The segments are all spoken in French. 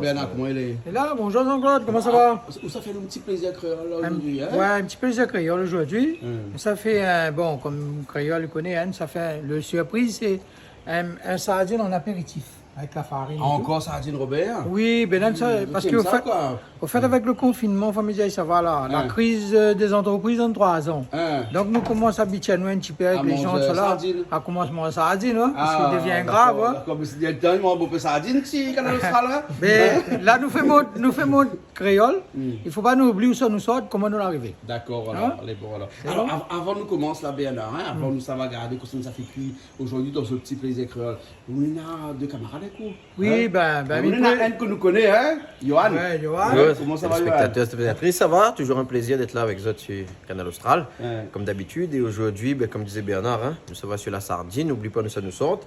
Bernard, comment il est? Et là, bonjour Jean-Claude, comment ça va? Ça fait un petit plaisir créole aujourd'hui, hein? Ouais, un petit plaisir créole aujourd'hui. Mm. Ça fait, bon, comme créole connaît, hein, ça fait, le surprise, c'est un sardine en apéritif, avec la farine. et tout. Encore sardine Robert? Oui, ben là, ça, parce T'aimes qu'au ça, fait, quoi? avec le confinement, faut me dire, ça va là, la Hein. crise des entreprises en 3 ans. Hein. Donc nous commençons à habituer nous un petit peu avec À les gens, manger ça là, sardine. à commencer à manger sardine, hein, parce Ah, qu'il devient grave. Hein. Comme si il y a un peu sardine, si, quand on sera là. Mais là, nous faisons créole, Mm. il ne faut pas nous oublier où ça nous sort, comment nous arriver. D'accord, Hein? alors, les bons, alors. Alors, avant nous commence la Bernard, hein, avant nous, ça va garder, comment ça fait cuire aujourd'hui dans ce petit plaisir créole. On a deux camarades, quoi. Oui, ben, on il a peut- un que nous connaît, hein, Johan. Ouais, Johan. Ouais, comment ça va, Johan? Spectateurs, spectatrices, ça va? Toujours un plaisir d'être là avec vous sur Canal Austral, Ouais. comme d'habitude. Et aujourd'hui, ben, comme disait Bernard, hein, nous sommes sur la sardine. N'oublie pas, nous ça nous sorte.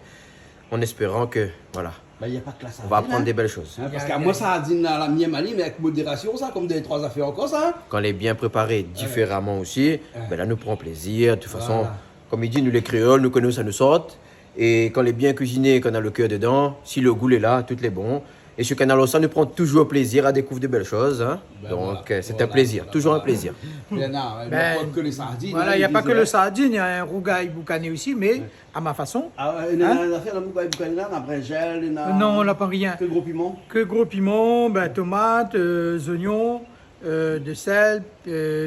En espérant que, voilà, Ben, il n'y a pas que la on sardine. va apprendre hein. des belles choses. Hein, parce qu'à moi, sardine à la mienne, mais avec modération, ça, comme des trois affaires encore, ça. Quand elle est bien préparée différemment aussi, ben là, nous prenons plaisir. De toute façon, Voilà. comme il dit, nous les créoles, nous connaissons ça nous sorte. Et quand elle est bien cuisinée, qu'on a le cœur dedans, si le goût est là, tout est bon. Et sur Canal Austral, nous prenons toujours plaisir à découvrir de belles choses. Hein. Ben Donc, voilà, c'est voilà, un plaisir, voilà, toujours voilà. un plaisir. Bernard, il n'y Ben, a pas que les sardines. Voilà, hein, il n'y a pas que le disait. sardine, il y a un rougail boucané aussi, mais à ma façon. Ah, il y a une affaire dans le boucané, après gel, il y a. Non, on n'a pas rien. Que gros piment. Que gros piment, ben, tomates, oignons, de sel,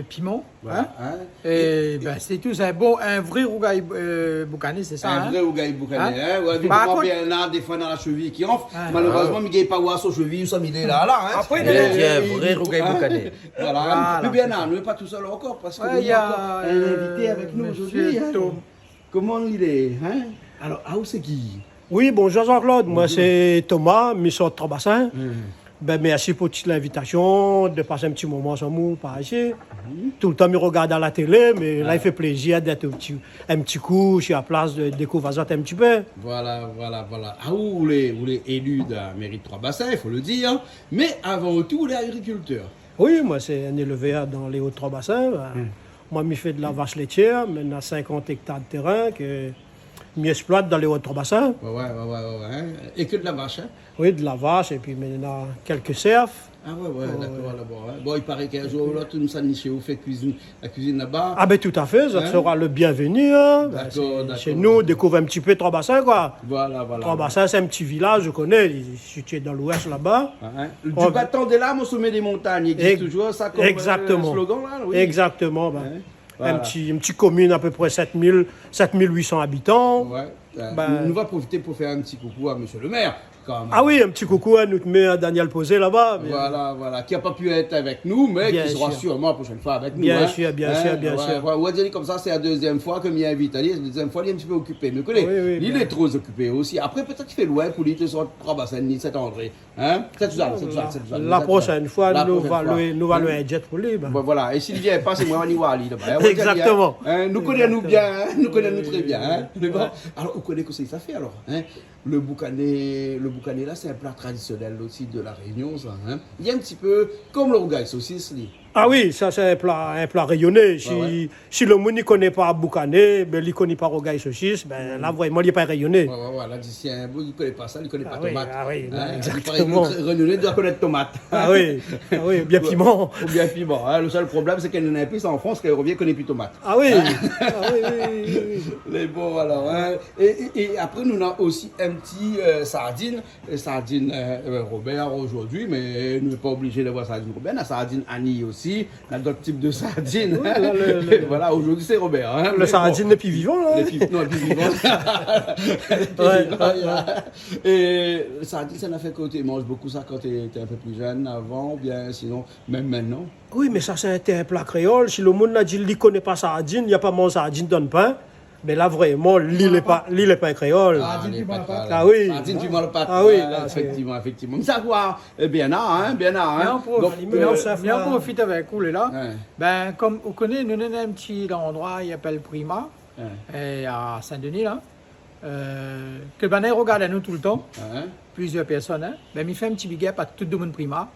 piment. Voilà, hein. Et ben, c'est tout. C'est un vrai rougail boucané, c'est ça. Un hein. vrai ou gars boucané, Hein? hein? Ouais, Par évidemment, contre- Bernard, des fois dans la cheville qui enfle. Ah. Malheureusement, il n'y a pas voir son cheville, ça, il est là, hein? Après, Il est un vrai rougail hein? boucané. Voilà. Voilà. Mais Bernard, nous n'est pas tout seul encore, parce que Ouais, nous il y a, avons encore un invité avec nous Monsieur aujourd'hui. Hein? Tom. Comment il est, hein? Alors, où c'est qui? Oui, bonjour Jean-Claude, moi c'est Thomas, Michel Trobassin. Hum. Ben, merci pour toute l'invitation, de passer un petit moment sans nous par ici. Tout le temps, je regarde à la télé, mais là, il fait plaisir d'être un petit coup sur la place, de découvrir un petit peu. Voilà. Ah, vous les élus de la mairie de Trois-Bassins, il faut le dire. Mais avant tout, les agriculteurs. Oui, moi c'est un éleveur dans les Hauts-de-Trois-Bassins. Ben, moi, je fais de la vache laitière, maintenant 50 hectares de terrain que je exploite dans les Hauts-de-Trois-Bassins. Ouais. Hein? Et que de la vache, hein? Oui, de la vache, et puis maintenant quelques cerfs. Ah ouais, d'accord, là-bas. Hein? Bon, il paraît qu'un jour, là, tout nous sommes chez vous, fait la cuisine là-bas. Ah ben tout à fait, ça Hein? sera le bienvenu. Hein. Ben, D'accord. chez nous, découvre un petit peu Trois-Bassins, quoi. Voilà. Trois-Bassins, c'est un petit village, je connais, il est situé dans l'ouest là-bas. Hein? Du Oh, bâton des lames au sommet des montagnes, il existe toujours ça comme Exactement. slogan là, oui. Exactement. Ben, Hein? Voilà. une petite commune à peu près 7800 habitants. Ouais. Ben- Nous va profiter pour faire un petit coucou à monsieur le maire, quand même. Ah oui, un petit coucou à notre maire Daniel Posé là-bas. Bien- Voilà, qui n'a pas pu être avec nous, mais Bien qui sera sûr. sûrement la prochaine fois avec nous. Bien hein. sûr, bien Hein, sûr, bien ouais, sûr. ouais, on va dire comme ça, c'est la deuxième fois que m'y invite. La deuxième fois, il est un petit peu occupé. Mais connais, Oui, il bien. est trop occupé aussi. Après, peut-être qu'il fait loin pour lui, il sort Trois-Bassins, ni Saint-André. Hein? C'est tout ça, c'est tout ça. La prochaine fois, La nous prochaine allons fois. louer un jet pour lui. ben. Bon, voilà, et s'il ne vient pas, c'est moi, Wali. Exactement. Nous connaissons bien, hein? Nous connaissons très bien. Hein? D'accord. Alors, vous connaissez que ça fait alors hein? Le boucané là, c'est un plat traditionnel aussi de la Réunion, ça. Hein? Il y a un petit peu comme le rougail saucisse. Lui. Ah oui, ça c'est un plat rayonné. Si, Ouais. si le monde ne connaît pas Boucané, ben, il ne connaît pas Rogaille Saucisse, ben, là vraiment il n'est pas rayonné. Voilà, d'ici un bout, il ne connaît pas ça, il ne connaît pas oui, tomate. ah oui, Hein? exactement. Il paraît que le doit connaître tomate. Ah oui, bien piment. Ou bien piment. Hein? Le seul problème, c'est qu'elle n'a plus en France, qu'elle revient, connaît plus tomate. Ah oui, oui. Mais bon, alors, hein. Et après, nous avons aussi un petit sardine Robert aujourd'hui, mais nous ne sommes pas obligés d'avoir sardine Robert. La sardine Annie aussi, on a d'autres types de sardines. Oui, hein. là, Voilà, aujourd'hui c'est Robert. Hein. Le sardine n'est plus vivant, là. Non, les plus vivants. Les plus Ouais, vivants, Et le sardine, ça n'a fait que tu manges beaucoup ça quand tu étais un peu plus jeune, avant, ou bien sinon, même maintenant. Oui, mais ça c'est un plat créole. Si le monde a dit qu'il ne connaît pas sardine, il n'y a pas mon sardine dans le pain. Mais là vraiment, l'île n'est pas un créole. Sardine les piment à la pâtes, pâte. là. Ah oui. Sardine piment à la pâte. Ah oui, Ouais, là, c'est- effectivement. Mais ça quoi, Bernard, hein. Mais on Donc, profite, mais on profite avec vous, là. ouais. Ben, comme vous connaissez, nous avons un petit endroit, il s'appelle Prima, Ouais. et à Saint-Denis, là. Que ben, il regarde à nous tout le temps, Hein. plusieurs personnes. Hein. Ben, il fait un petit big up à tout le monde Prima.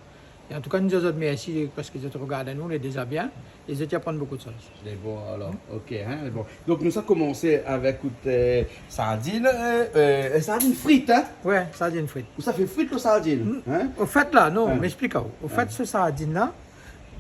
Et en tout cas, nous autres, merci parce qu'ils te regardent nous, on est déjà bien. Ils étaient apprendre beaucoup de choses. C'est bon, alors, ok. Hein, bon. Donc, nous avons commencé avec sardines, sardines frites. Hein? Ouais, sardine frite. Vous savez frites ou sardines? Hein? Au fait, là, non, Ouais. m'explique. Au fait, ce sardine-là,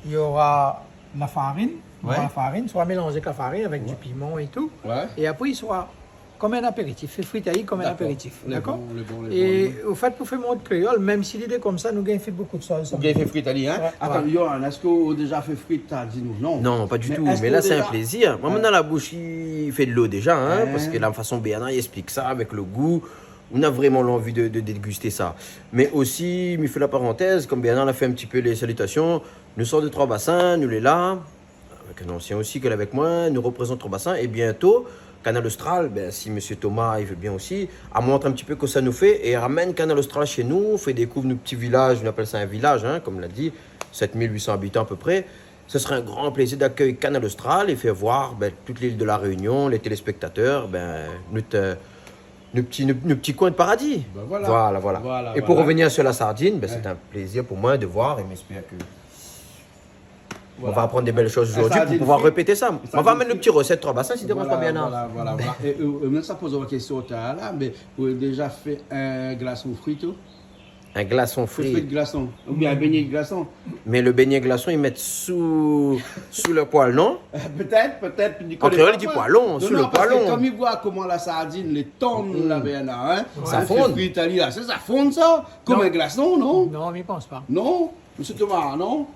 il y aura la farine. Il y aura Ouais. la farine, soit mélangé avec la farine, avec du piment et tout. Ouais. Et après, il sera comme un apéritif. Fait fritailler comme un D'accord. apéritif. Les D'accord? bons, les bons, les Et bons. au fait, pour faire mon créole, même si l'idée est comme ça, nous avons fait beaucoup de choses. Vous avez fait frites, Ali, hein? Ouais, Attends, ouais. Johan, est-ce que vous avez déjà fait frites sardines ou non? Non, pas du tout. est-ce Mais que là, c'est déjà- un plaisir. Moi, maintenant, la bouche, il fait de l'eau déjà, hein, Ouais. parce que la façon Bernard il explique ça avec le goût. On a vraiment l'envie de déguster ça. Mais aussi, il me fait la parenthèse, comme Bernard a fait un petit peu les salutations, nous sort de Trois Bassins, nous les là, avec un ancien aussi qu'elle est avec moi, nous représente Trois Bassins, et bientôt, Canal Austral, ben, si M. Thomas il veut bien aussi, elle montre un petit peu que ça nous fait et ramène Canal Austral chez nous, fait découvrir nos petits villages, on appelle ça un village, hein, comme l'a dit, 7800 habitants à peu près. Ce serait un grand plaisir d'accueillir Canal Austral et faire voir ben, toute l'île de la Réunion, les téléspectateurs, ben, nos petits coins de paradis. Ben voilà. Voilà. Voilà, Et pour voilà. revenir sur la sardine, ben, c'est un plaisir pour moi de voir et m'espère que on va apprendre des belles choses La aujourd'hui pour sardine pouvoir frite. répéter ça. On va mettre le petit recette Trois Bassins si dérange pas bien. Voilà. Et même ça pose une question là, mais vous avez déjà fait un glaçon frit, tout? Un glaçon Frites frit. de glaçon, ou bien un beignet de glaçon? Mais le beignet glaçon, ils mettent sous le poêle, non? Peut-être. En créole, il dit poêlon, sous le parce que poêlon. comme ils voient comment la sardine, les tonnes là, hein, Ça hein, fonde. fait frite, Ali, là, ça fonde ça? Comme Non. un glaçon, non? Non, mais je pense pas. Non? Monsieur Thomas, non?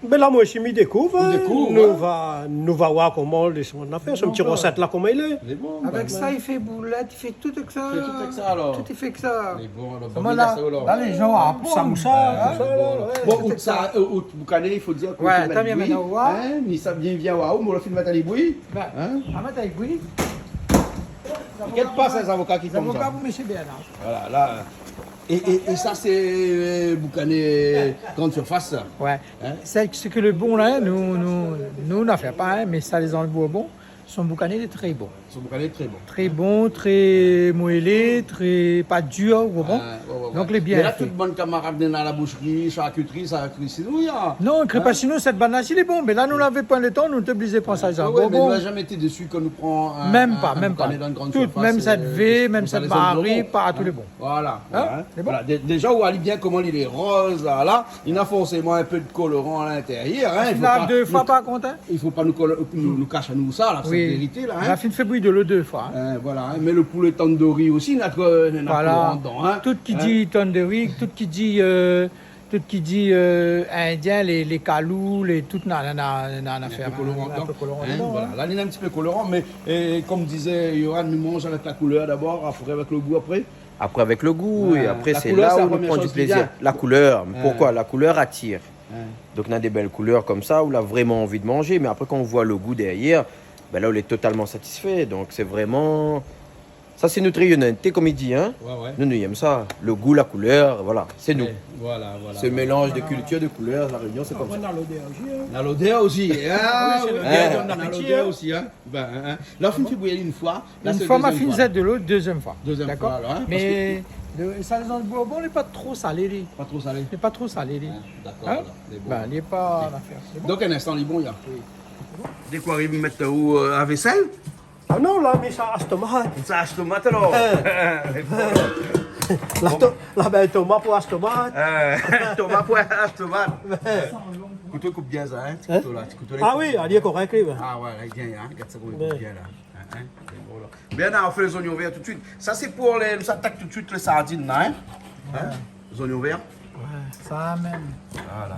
Mais là, moi, je me découvre. On hein. découvre, Nous va voir comment on a fait. Ce petit recette là, comment il est. C'est bon. Avec ça, il fait boulette, il fait tout que ça. Il fait tout avec ça, alors. Tout il fait que ça. C'est bon, alors, Comment bon, là, ça, alors. là, les gens apprennent. Samoussa, Hein? tout ça, là, Ouais, Bon, tout ou est ça, ou Boucané, il faut dire qu'on Ouais, fait t'as bien mettre maintenant, bruit, ouais. hein, ni ça bien waouh, mais le film mettre les bruits, Ben, hein. à mettre avec oui. T'inquiète pas, ces avocats qui Les font avocats ça. pour M. Bernard. Voilà, là. Et ça, c'est Boucané grande surface, ça. Ouais. Hein? C'est ce que le bon là, nous n'en fait pas, hein, mais ça les enlève au bon. Son boucané est très bon. Son Boucané est très bon. Très bon, très moellé, très pas dur, au bon. Ouais. Donc les bien Mais là, fait. toute bonne camarade dans la boucherie, charcuterie, ça a cuit, sinon, il y a. Non, crépacino, cette banane, il est bon, mais là, nous n'avons pas le temps, nous sommes obligés de prendre ça. Ouais, Bon, mais bon. on n'a jamais été déçu quand nous prend un. Même un pas. Boucané dans une grande Tout, surface, même cette V, même ça cette les autres Marie, bons. pas tous les bons. Voilà. Hein? C'est bon. Voilà. Déjà, on voit bien comment il est rose, là. Il a forcément un peu de colorant à l'intérieur. Hein. Il faut Là, pas- deux fois nous- pas content. Il ne faut pas nous cacher à nous ça, là, c'est la vérité, là. La Hein. fine fait bruit de l'eau deux fois. hein. Voilà, hein. Mais le poulet tandoori aussi, il y a colorant Voilà. dedans. Hein. Tout qui Hein. dit tandoori, tout qui dit indien, les calous, tout n'a Un affaire. peu colorant Un dedans. peu colorant Hein, dedans, voilà. hein. Là, il est un petit peu colorant, mais comme disait Yohan, nous mange avec la couleur d'abord, après avec le goût après. Après avec le goût, Ouais. et après La c'est couleur, là c'est la où on première prend du chose qui plaisir. vient. La couleur, pourquoi? La couleur attire. Ouais. Donc on a des belles couleurs comme ça, où on a vraiment envie de manger, mais après quand on voit le goût derrière, ben là on est totalement satisfait. Donc c'est vraiment... Ça c'est notre rayonnalité, comme il dit. Hein? Ouais. Nous aimons ça. Le goût, la couleur, voilà, c'est nous. Voilà. Ce mélange de culture, de couleurs, la Réunion, c'est comme ça. On a l'odeur aussi, hein. On a l'odeur aussi. Ah, oui, c'est oui, l'odeur, on a on a l'odeur aussi. Hein. Là, on fait bouillir une fois. Là, Une c'est fois, le ma deuxième fine fois. zette de l'eau, deuxième fois. Deuxième D'accord. fois, alors, hein, Mais ça, les enlève au bon, il n'est pas trop salé. lui. Pas trop salé. Il n'est pas trop salé. lui. D'accord, Hein? alors, c'est bon. Ben, il n'est pas en affaire. C'est bon. Donc, un instant, il est bon, il y a. Dès qu'on arrive à mettre où à vaisselle, Ah non, là, mais ça a tomate. ça achète tomate alors. La belle tomate pour la tomate. Tomate pour tomate. Couteau coupe bien ça, hein. ce couteau là, ce couteau là. Ah oui, elle est correcte. Oui. Ah ouais, là, il vient, hein. Regarde ça comme il coupe bien là. Hein, c'est bon, là. Bien, là, on fait les oignons verts tout de suite. Ça, c'est pour les. Nous attaque tout de suite les sardines là, hein. Les oignons verts. Ouais, ça même. Voilà.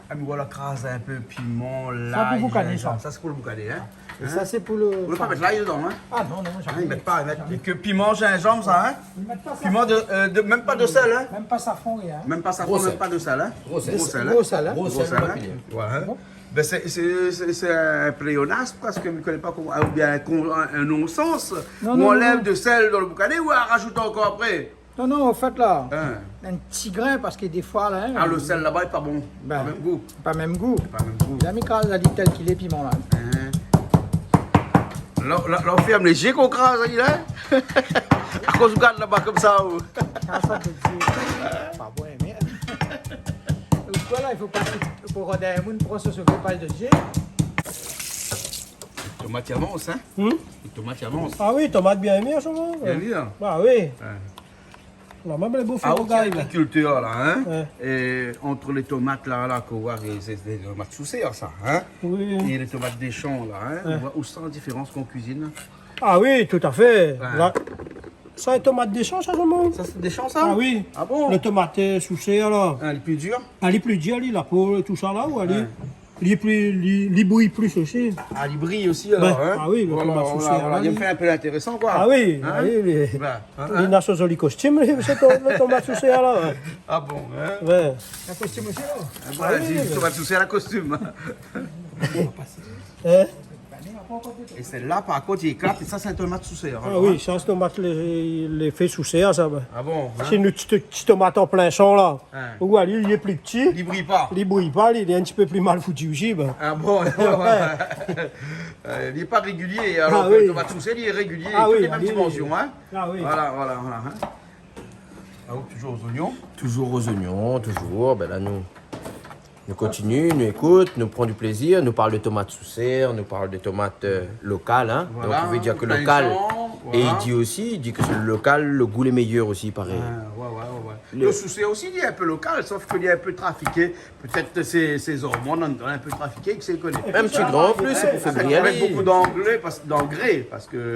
Ah, mais voilà, crase un peu piment, l'ail. Ça pour le boucané, gingembre. ça. Ça, c'est pour le boucané, hein. Et ça, c'est pour le. Vous ne pas mettre l'ail dedans, hein. Ah non, Hein, jamais. ils mettent pas, ils mettent et que piment, gingembre, ça, hein. Ils mettent pas ça. Piment même pas de sel, hein. Même pas safran, rien. Même pas ça, Gros même sel. pas de sel, hein. Gros sel. Gros sel, hein. Gros sel, hein. Gros Gros sel, sel, on va hein. finir. Ouais, hein. Ben, c'est un pléonasme parce que je ne connais pas comment, ou bien un non-sens. Non, Ou non, on non, lève non. de sel dans le boucané ou on rajoute encore après. Non, non, en fait, là, Hein. un petit grain, parce que des fois, là. Ah, le sel là-bas n'est pas bon. Ben, Pas même goût. Pas même goût. Pas même goût. Il a mis quand il a dit tel qu'il est, piment, là. Hein. Là, on ferme les yeux qu'on crase, il est. À cause du garde là-bas comme ça. Ou... Quand ça te dit, pas bon, mais. Voilà, il faut passer pour roder un monde pour se pas de Dieu. Les tomates avancent, hein? Les tomates avancent. Ah oui, tomate bien aimée, ça va. Bien vu, hein? Ah oui. On a même les beaux Ah, feux ok, agriculteur, là, hein? Ouais. Et entre les tomates, là, qu'on voit, c'est des tomates sous serre, ça, hein? Oui. Et les tomates des champs, là, hein? On voit où sent la différence qu'on cuisine. Ah oui, tout à fait. Ouais. Là, ça, les tomates des champs, ça, vraiment. Ça, c'est des champs, ça? Ah oui. Ah bon? Le tomate sous serre, là. Ah, les plus durs? Elle est plus dure, la peau, et tout ça, là, ou elle est... Il bouille plus aussi. Ah, il brille aussi, alors, Ouais. hein? Ah oui, le voilà, tomate sous voilà, serre, voilà. là, Il me oui. fait un peu intéressant, quoi. Ah oui, Hein? ah oui, les... Ben, hein, Les nations jolis costumes, le tomate sous serre, là. Ouais. Ah bon, hein? Ouais. Un costume aussi, là. Ah, voilà, oui, j'ai mais- dit, tomate sous serre à costume. Hein? Et celle-là, par contre, il éclate, et ça, c'est un tomate sous serre. Ah alors, oui, hein? ça, c'est tomate, les fait sous serre, ça. Ben. Ah bon, hein? C'est une petite tomate en plein champ, là. Ouais. Où il est plus petit. Il brille pas. Il bouille pas, il est un petit peu plus mal foutu aussi. Ben. Ah bon, il n'est pas régulier, alors Ah que oui. le tomate sous serre, il est régulier, Ah toutes oui, les mêmes oui, dimensions, hein? Ah oui. Voilà, voilà, voilà. Hein? Ah oui, toujours aux oignons. Toujours aux oignons, toujours. Ben là, nous continuons, nous écoute, nous prend du plaisir, nous parle de tomates sous serre, nous parle de tomates locales. Hein. Voilà, Donc, on pouvait dire que plein local. champ, Et voilà. il dit que c'est le local, le goût est meilleur aussi, pareil. Ouais. Le sous serre aussi, il est un peu local, sauf qu'il est un peu trafiqué. Peut-être ces hormones ont un peu trafiqué, que c'est connu. Un petit grain en plus, c'est pour faire briller. Avec beaucoup d'anglais, parce que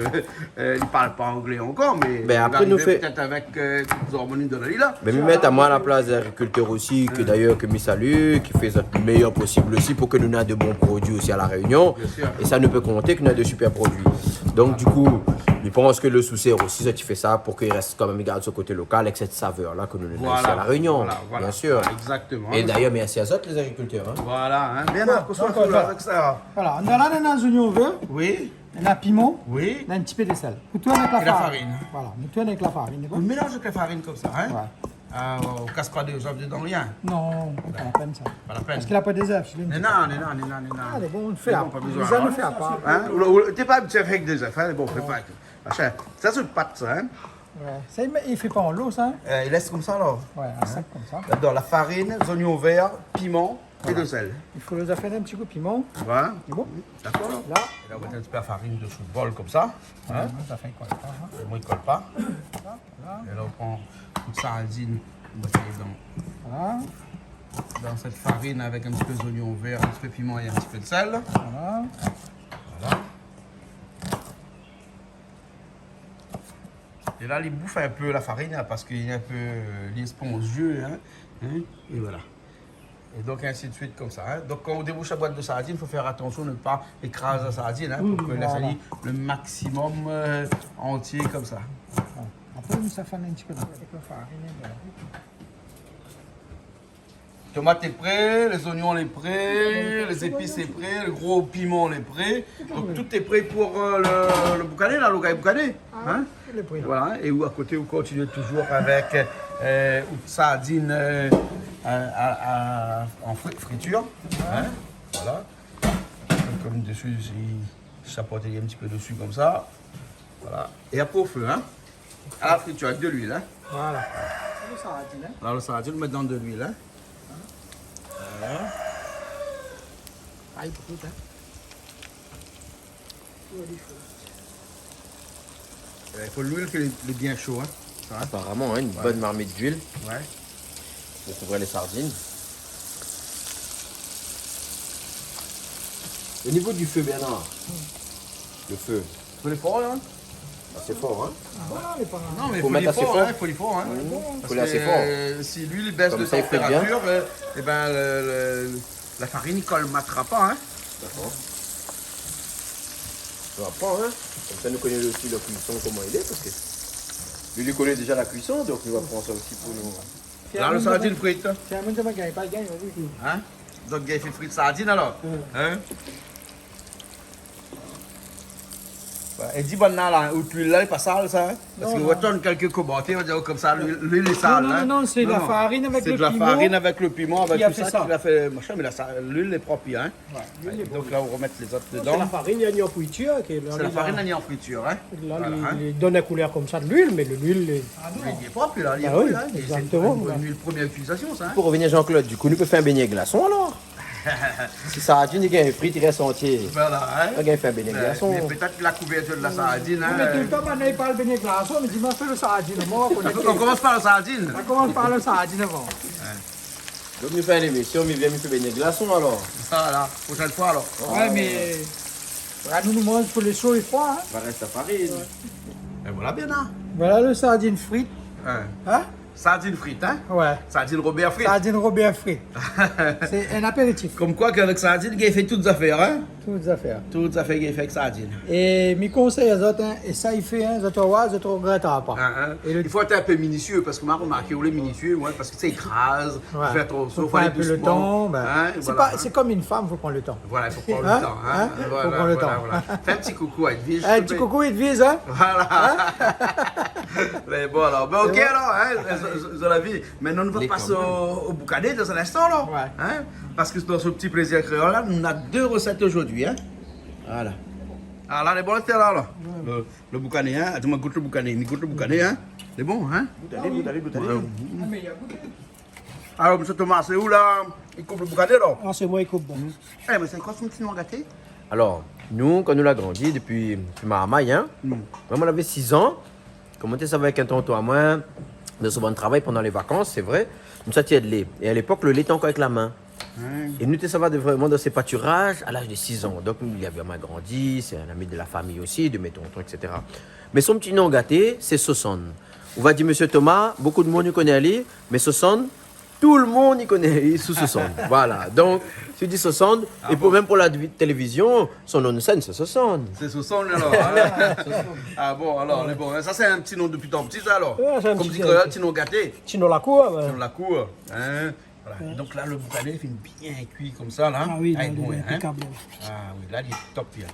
il ne parle pas anglais encore, mais Ben, après, il nous arrivait fait- peut-être avec des hormones de là. Mais me mettre à moi à la place des agriculteurs aussi, que d'ailleurs que me salue, qui fait le meilleur possible aussi pour que nous ayons de bons produits aussi à la Réunion. Bien sûr. Et ça ne peut compter que nous ayons de super produits. Donc du coup, je pense que le sous-serre aussi, ça tu fais ça pour qu'il reste quand même, il garde ce côté local avec cette saveur-là que nous avons ici à la Réunion. Voilà, bien sûr. Exactement. Et d'ailleurs, merci à eux les agriculteurs. Hein. Voilà, hein. Bien, qu'on soit donc, cool avec ça. Voilà, on a là des oignons verts, Oui, on a piment, oui. on a un petit peu de sel. Nous tournons avec la Et la farine. farine. Voilà, nous tournons avec la farine. d'accord? On mélange avec la farine comme ça, hein? Ouais. Ah, on casse pas des œufs dedans, rien. Non, pas la peine ça. Pas la peine. Parce qu'il n'a pas des œufs. je l'ai Non, dit. non. Ah, les bons, on le fait C'est à bon, pas part. besoin, Les œufs, on hein. le fait à part. Hein? T'es pas habitué avec des œufs, hein? Bon, fais pas. Machin. Ça, c'est une pâte, ça, hein? Ouais. Ça, il ne fait pas en l'eau, ça. Il laisse comme ça, alors. Ouais, un sac comme ça. Là-dedans, la farine, les oignons verts, piment et de sel. Il faut les affaire un petit coup de piment. Voilà. C'est bon. D'accord, là? Là, Et là, on met un petit peu la farine dessous le bol, comme ça. Hein? ça fait quoi ça, hein? Et moi, il colle pas. Et là, on prend toute sardine, on met Voilà, dans cette farine avec un petit peu d'oignon vert, un petit peu de piment et un petit peu de sel. voilà. Voilà. Et là, il bouffe un peu la farine hein, parce qu'il est un peu il est spongieux. Hein, et voilà. Et donc, ainsi de suite, comme ça. Hein. Donc, quand on débouche la boîte de sardines, il faut faire attention de ne pas écraser la sardine hein, pour que la voilà. sardine le maximum entier comme ça. Après, nous, ça fait un petit peu avec la farine. Voilà. Tomate est prêt, les oignons est prêt, les épices est prêt, le gros piment est prêt. Donc, tout est prêt pour le boucané, là, le gars boucané. Hein. Il est pris, là. Voilà, et où à côté, vous continuez toujours avec sardines en friture. Hein? Voilà. Comme dessus, il chapote un petit peu dessus comme ça. Voilà. Et après au feu, hein? À la friture avec de l'huile. Hein? Voilà. C'est ça, hein. Alors le sardine, on met dans de l'huile. Hein? Voilà. Aïe, pour tout, hein. Il faut l'huile qui est bien chaud. Hein? Ça, hein? Apparemment, hein, une bonne marmite d'huile Ouais. pour couvrir les sardines. Au niveau du feu, Bernard, le feu, Faut les fort, hein? assez fort, hein? Voilà, les parents. Non, mais il Faut faut mettre les assez fort, fort. hein? Il faut les fort, hein? Faut aller assez fort. Si l'huile baisse Comme de ça, il fait bien. température, eh ben, la farine ne colmatera pas, hein? D'accord. On va prendre, hein? Comme ça, nous connaissons aussi la cuisson, comment il est, parce que lui, il connaît déjà la cuisson, donc nous allons prendre ça aussi pour nous. Là, le sardine frite. C'est un monde de ma gagne, pas le gagne, vas-y. Hein? Donc, il fait frite sardine alors. Hein? Et dis bon là, où l'huile là, n'est pas sale ça. Parce que retourne quelques commentaires, on va dire comme ça, l'huile est sale. Non, c'est de la farine avec le piment. C'est de la farine avec le piment, avec Qui a tout fait ça, ça. qui l'a fait machin, mais l'huile est propre, hein. Donc là, on va remettre les autres C'est la dedans. farine, il y a en friture. C'est la farine à en friture, hein. Là, Voilà, hein. il donne la couleur comme ça de l'huile, mais l'huile est... Il est propre, là, il est Ah propre, oui, hein. Et c'est exactement. une huile première utilisation, ça, hein. Pour revenir Jean-Claude, du coup, nous pouvons faire un beignet glaçon alors. Si sardine, il y a un frit, il reste entier. Voilà, hein. On va faire un beignet glaçon. Mais peut-être la couverture de la sardine, Mais tout le hein. temps, maintenant, il parle beignet glaçon, mais dis-moi, fais le sardine. Moi, On commence par la sardine. on commence par le sardine avant. Donc nous faisons l'émission, mais viens nous faire beignet glaçon alors. Voilà, prochaine fois alors. Ouais, mais. Nous mange pour les chauds et froids. Hein. Ça reste la farine. Et voilà bien, hein. Voilà le sardine frite. Hein? Sardine frite, hein. Ouais. Sardine Robert frite. Sardine Robert frite. C'est un apéritif. Comme quoi qu'avec sardine, il fait toutes les affaires, hein. Toutes les affaires. Toutes les affaires qu'il fait avec sardine. Et mes conseils aux autres, hein, et ça il fait, hein, les autres regrettent pas. Et le Il faut être un peu minutieux parce que moi, remarqué, on est minutieux, ouais, parce que ça écrase, Ouais. faire attention, Faut faut prendre aller un peu le doucement. temps. Ben, Hein, c'est voilà, pas- hein. c'est comme une femme, il faut prendre le temps. Voilà, il faut prendre Hein? le temps. Hein. Hein? Voilà, Faut prendre le temps. voilà. Fais un petit coucou à Edwige. Un petit coucou, il te vise, hein? Voilà. Mais bon, alors, ben, ok, alors, hein, je la vie. Maintenant, nous allons passer au boucané dans un instant, là. Ouais. Hein, parce que dans ce petit plaisir créole, là, on a 2 recettes aujourd'hui, hein. Voilà. Ah, là, les bons, c'est là. Le boucané, hein. Attends, goûte le boucané. Il goûte le boucané, hein. C'est bon, hein. Goûte. Alors, M. Thomas, c'est où, là? Il coupe le boucané, là? Ah, c'est moi qui coupe. Bon. Eh, mais c'est quoi son petit nom gâté? Alors, nous, quand nous l'avons grandi depuis Maramaille, hein, moi, on avait 6 ans. Comment ça va avec un tonton à moi, de souvent de travail pendant les vacances, c'est vrai. Nous, ça tient de lait. Et à l'époque, le lait était encore avec la main. Et nous, ça va vraiment dans ses pâturages à l'âge de 6 ans. Donc, il avait vraiment grandi, c'est un ami de la famille aussi, de mes tontons, etc. Mais son petit nom gâté, c'est Sossonne. On va dire, Monsieur Thomas, beaucoup de monde y connaît Ali, mais Sossonne, tout le monde y connaît sous Sossonne. Voilà. Donc, tu dis Sossonne, et même pour la télévision, son nom de scène, c'est Sossonne. C'est Sossonne, alors. Hein? Ah bon, alors, les bons. Ça, c'est un petit nom depuis tant petit, ça, alors. Ouais, c'est un Comme petit dit nom. que petit nom gâté. Sinon, la cour, ben, Dans la cour. Hein? Voilà. Donc là, le boucané, il fait bien cuit comme ça, là. ah oui, il est bon, il est hein? impeccable. Ah oui, là, il est top, bien.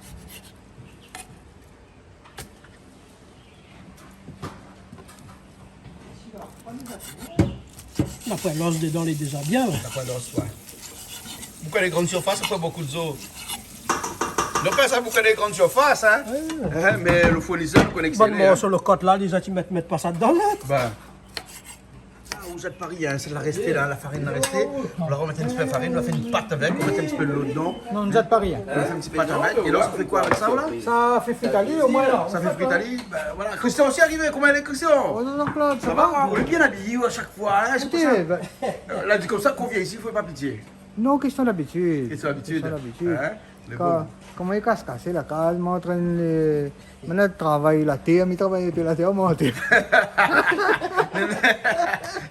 Après, l'os dedans, il est déjà bien. Ouais. Ça prend l'os, ouais. Boucané grande surface, ça fait beaucoup de zo. Donc là, ça boucané grande surface, hein? Hein, mais le fournisseur, nous connaît que Bon, c'est bon, lui, hein. sur le côte là, déjà, tu mets pas ça dedans, là. Ben. Ah, vous êtes Paris, hein, c'est de la restée, là, la farine la restée. On leur remet un petit peu de farine, on leur fait une pâte avec, on met un petit peu de l'eau dedans. Non, nous êtes pas rien. On fait un petit peu de pâte avec. Et là, ça fait quoi avec ça, là? Ça fait fritali au moins là. Ça fait fritali. Ben voilà. Christian aussi arrivé, comment elle est, Christian? Oh non, non, Claude, Ça va? On est bien habillé à chaque fois, hein, c'est pour ça. Écoutez, ben, Là, dit comme ça qu'on vient ici, il ne faut pas pitié. non, question d'habitude. Question d'habitude. Question d'habitude. Hein? Mais Quand- bon. Comment il casse casser la case, m'entraîne les. Maintenant, je travaille la terre, mais travaille la terre, moi,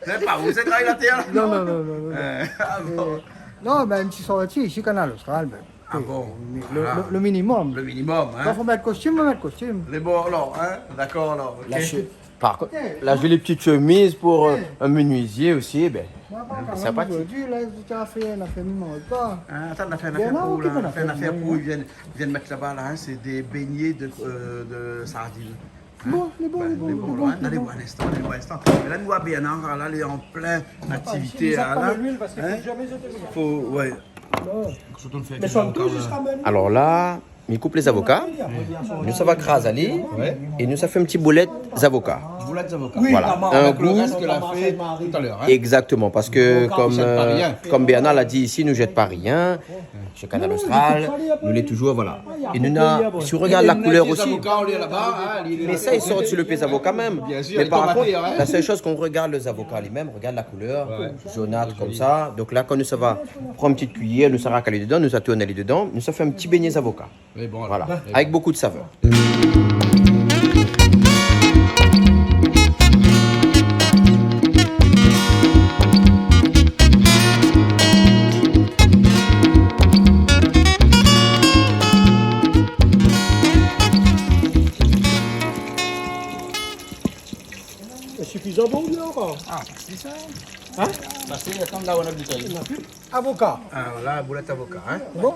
Mais pas où c'est travailler la terre? Non, non, non, non. non. Ah bon. Non, ben, je suis sorti ici, Canal Austral. Ben, Ah bon. le, Voilà. le minimum. Le minimum, Quand hein? faut mettre costume, on met costume. Les bons, alors, hein? D'accord, alors. ok. Par contre, là, j'ai les petites chemises pour un menuisier aussi. Ben, Moi, pas quand même, sympathique. aujourd'hui, là, tu as fait un affaire, ne pas. Ah, attends, on a fait une Bien, affaire non, pour, ok, là. on a On a fait une fait, affaire oui, pour, oui. ils viennent mettre là-bas, là, hein, c'est des beignets de sardines. Bon, les bons, les bons, Les les bons, bons. là, allez voir un instant, allez voir un instant. Mais là, nous, voit bien, hein, là, elle est en pleine activité, Ça là. prend de l'huile parce qu'il Hein? faut jamais jeter l'huile. Faut, ouais. Mais sont tous jusqu'à maintenant. alors là, il coupe les avocats. Nous, ça va craser et nous, ça fait un petit boulet d'avocats. Boulettes d'avocat. Voilà, un Avec le goût. reste qu'elle a fait tout à l'heure, hein. Exactement, parce que comme, jette pas rien. comme Bernard l'a dit ici, nous ne jette pas rien. Chez Canal Austral, nous l'est toujours, voilà. Et nous, si on regarde la couleur Les aussi, avocats, on est là-bas, hein, mais ça, ils sortent sur le pèse avocat même. Bien sûr, Mais ils par tombent à contre, terre, hein. la seule chose qu'on regarde les avocats les-mêmes, regarde la couleur, jaunâtre comme ça. Donc là, quand nous, ça va prendre une petite cuillère, nous, ça va caler dedans, nous, ça tourne aller dedans, nous, ça fait un petit beignet avocat. Mais bon, Voilà, alors. avec beaucoup de saveur. C'est suffisant pour lui encore. Ah, c'est ça. Hein? Parce que attends, là, on a du temps. Il n'y en a plus. Avocat. Ah, voilà, boulette avocat, hein. Bon.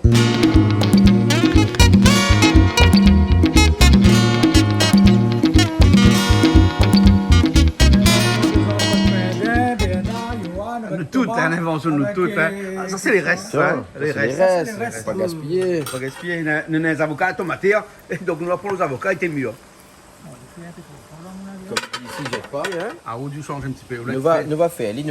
toutes, hein, l'invention de nous avec, toutes. Hein. Ah, ça, c'est les restes. Hein. Les C'est les restes. restes, faut pas gaspiller. Faut pas gaspiller. Nous, les avocats tomatés, hein. Et donc nous, pour les avocats, était mieux. Ici, jette pas, hein. Ah, ou dû changer un petit peu. Ne va faire les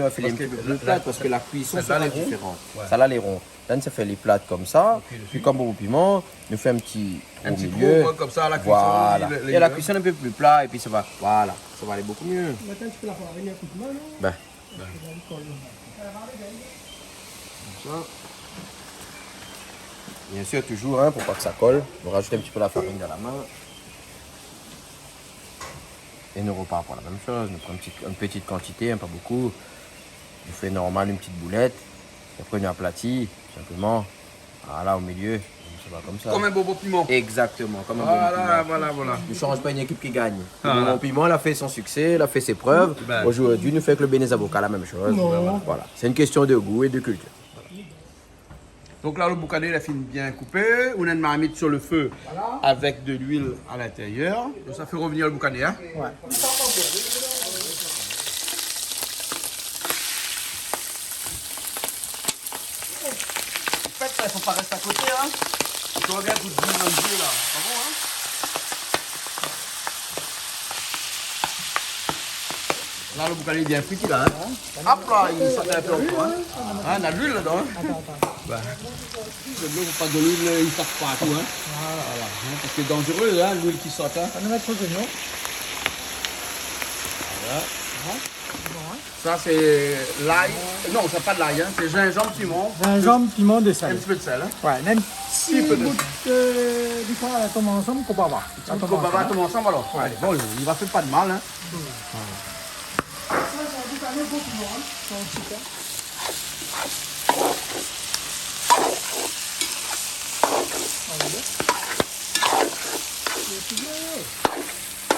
plats parce que la cuisson, ça là est différente. Ça là, les ronds. Là, ça fait les plats comme ça. Puis comme au piment, nous fait un petit trou au milieu. trou, comme ça, à la cuisson. Voilà. Et la cuisson un peu plus plat et puis ça va. Voilà. Ça va aller beaucoup mieux. Maintenant, tu peux la farine un coup de main, non? Ben. Bien sûr, toujours, hein, pour pas que ça colle, on rajoute un petit peu la farine dans la main. Et nous repart pour la même chose. Nous prenons une petite quantité, hein, pas beaucoup. On fait normal une petite boulette. Et après, on aplatit, simplement. Voilà, au milieu. Ça va comme ça. Comme un bobo piment. Exactement, comme un bon Voilà, piment. voilà. Ne change pas une équipe qui gagne. Voilà. Le bon piment, elle a fait son succès, elle a fait ses preuves. Ben. Aujourd'hui, nous fait avec le Bénez Avocat la même chose. Voilà. C'est une question de goût et de culture. Donc là, le boucané, il a fini bien coupé. On a une marmite sur le feu avec de l'huile à l'intérieur. Donc ça fait revenir le boucané. Hein. Ouais. En fait, il ne faut pas rester à côté. Hein. Tu regardes tout le bout dans le jeu là. Pas bon, hein? Là, le boucané est bien frit là. Hein. Hop là, il saute un peu en toi. Hein, on a de l'huile là-dedans. Hein. Ben, de l'eau, faut pas de l'huile, il sort partout. Hein. Voilà. Hein, parce que c'est dangereux, hein, l'huile qui saute. Hein. On va mettre aux oignons. Ça, c'est l'ail. Non, c'est pas de l'ail, hein. C'est gingembre, piment. Gingembre, piment de Un sel. petit peu de sel. Hein. Ouais, même si peu de bout du fois à tomber ensemble, qu'on peut avoir. Ça tombe On va ensemble. tout ensemble alors. Allez, bon, il va faire pas de mal. Hein.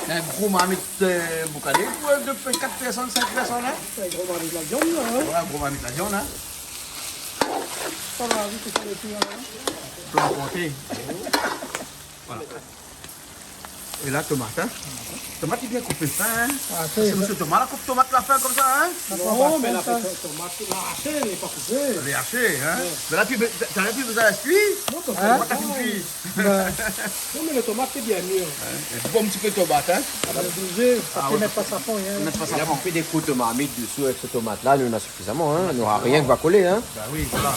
Un gros marmite boucané de 4 personnes, 5 personnes. Hein. C'est gros marmite de la viande, là, hein? Ouais, un gros marmite de la viande. Hein. Ça va vite, ça va plus, hein? Tu peux compter. Voilà. Et là, tomate. Hein. Tomate est bien coupée fin. Hein. Ah, C'est monsieur Tomate, la coupe tomate la fin comme ça. Hein. Non, mais la tomate, la hachée, elle n'est pas coupée. Elle est hachée. Hein. Mais là, t'as plus besoin de la cuire. Non, Hein? T'as plus cuire. non, mais la tomate, c'est bien mieux. Un bon petit peu de tomate. Hein. Elle a bougé. Ça peut mettre pas sa fond, hein. Mettre pas Et ça là, prend. on fait des coups de marmite dessous avec ce tomate-là, nous on a suffisamment. Hein. Il n'y aura rien qui va coller. Hein. Bah oui, voilà.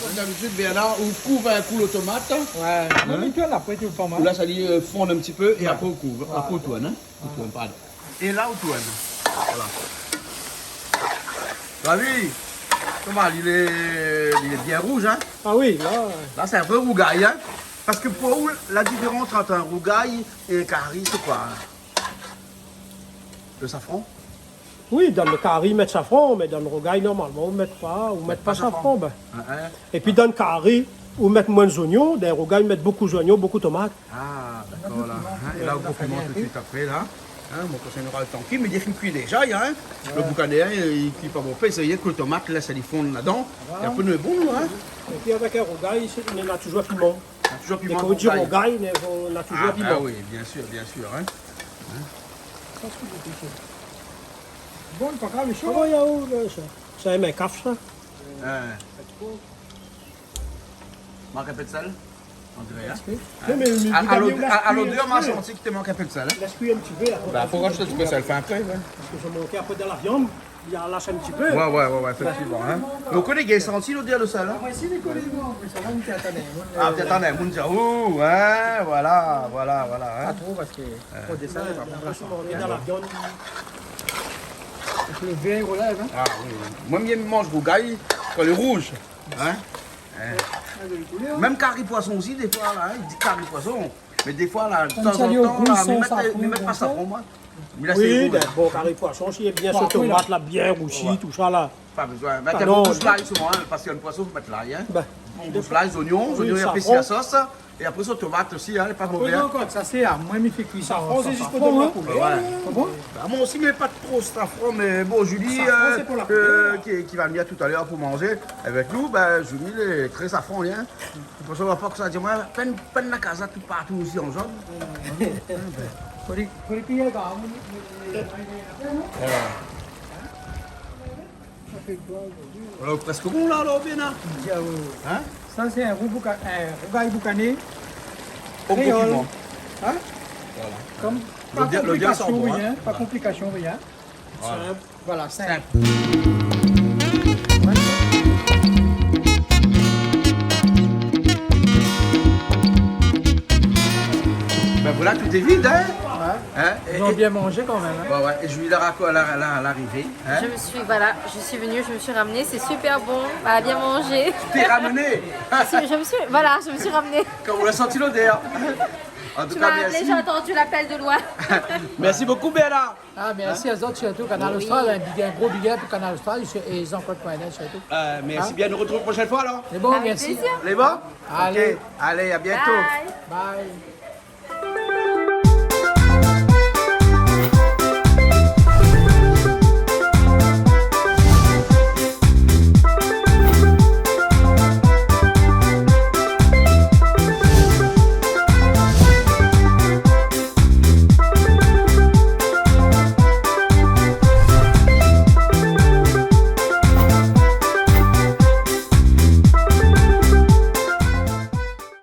Comme d'habitude, Bernard, on couvre un coup le tomate. Ouais. Non, mais tu as après, tu le format. Là, ça dit fondre un petit peu et après on couvre. Après on tourne. Hein. On tourne, pardon. Et là, on tourne. Voilà. T'as vu? Comment il est bien rouge. Hein. Ah oui, là, Là, c'est un vrai rougail. Hein. Parce que pour vous, la différence entre un rougail et un curry, c'est quoi? Hein? Le safran? oui, dans le curry, mettre safran, mais dans le rogaille, normalement, on ne met pas, ou mettre pas safran. Ben. Hein, hein. Et puis dans le curry, on met moins d'oignons, dans le rogaille, on met beaucoup d'oignons, beaucoup de tomates. Ah, d'accord, là. Hein. Et là, on compliment tout de suite après, là. Hein, bon, quand on aura le temps qui, mais dire qu'il cuit déjà, hein. Le boucané, il cuit pas bon fait, c'est rien que le tomate, là, ça lui fond là-dedans. Et après, nous est bon, nous, hein. Et puis avec un rogaille, on a toujours piment. On a toujours Et piment. quand on dit rougail. rogaille, on a toujours Ah, piment. bah oui, bien sûr, hein. Bon, le coca, le Ah chaud. ouais, là, ça. Ça aime un caf, ça. Manque un peu de sel, on dirait, hein. Non, mais le À l'odeur, on m'a senti que tu manques un peu de sel, hein. laisse cuire un petit peu. Là, Bah, faut rajouter un petit peu de sel, fin après, ouais. parce que je manquais un peu de la viande. Il y a lâché un petit peu. Ouais, effectivement, hein. Donc, on est senti l'odeur de sel, hein. Moi, ici, les collègues, en plus, ça va nous faire attendre. Ah, peut-être un aime, on dit, ouh, hein, voilà, Pas hein. trop, parce que trop de sel, ça prend la Je manquais dans la viande. Le vin, il relève, hein. Ah, oui. Moi, je mange rougail quand il est rouge, hein. Même curry poisson aussi, des fois, là, il dit curry poisson. Mais des fois, là, de temps en ça lui au temps, goût, là, sans mais safran, mettre pas comme ça ça. pour moi. Mais là, c'est Oui, rouge. ben, bon, carré poisson, s'il y a bien Bon, ce après, là. tomate, là, bien roussi, tout ça, là. Pas besoin. Mais Ah, t'as non, beaucoup de l'ail souvent, hein, parce qu'il y a le poisson, il faut mettre l'ail. Hein. Ben, On bouge l'ail, les oignons, Oui, et après, safran. la sauce. Et après, sur tomate aussi, hein, pas mauvais. Oui, Hein. encore, ça c'est à moi, il fait cuire ça. safran, c'est juste pour Safran, donner la hein. couleur. Ouais. Ah bon? Bah, moi aussi, mais pas trop safran, mais bon, Julie, Safran, c'est pour la couleur. qui va venir tout à l'heure pour manger avec nous, ben, Julie, il est très safran, hein. Pour ça, on va pas que ça dit, moi, peine la casa tout partout aussi en jaune. Faut les cuire, quand même. Alors, presque bon là, alors, bien là. Hein? Ça, c'est un rougail boucané. Au Créole. compliment. Hein? Voilà. Comme, Le bien complication, sent bon, rien. hein. Pas complication, rien. Voilà. Voilà, simple. Ben voilà, tout est vide, hein? Ouais. Hein? Ils ont bien mangé quand même. Hein. Ouais, ouais. Et je lui dirai à l'arrivée. Hein? Je suis venue, je me suis ramenée, c'est super bon, à bien manger. T'es ramené. Je me suis ramenée. Comme on l'a senti l'odeur. En tout Tu cas, m'as appelé, merci. j'ai entendu l'appel de loin. Merci beaucoup, Béla. Ah, merci à eux autres, surtout Canal Austral. Un gros billet pour Canal Austral et Jean-Claude.net surtout. Merci bien. Nous retrouvons la prochaine fois alors. C'est bon, Avec merci. plaisir. Les bons? Allez. Ok. Allez, à bientôt. Bye. Bye.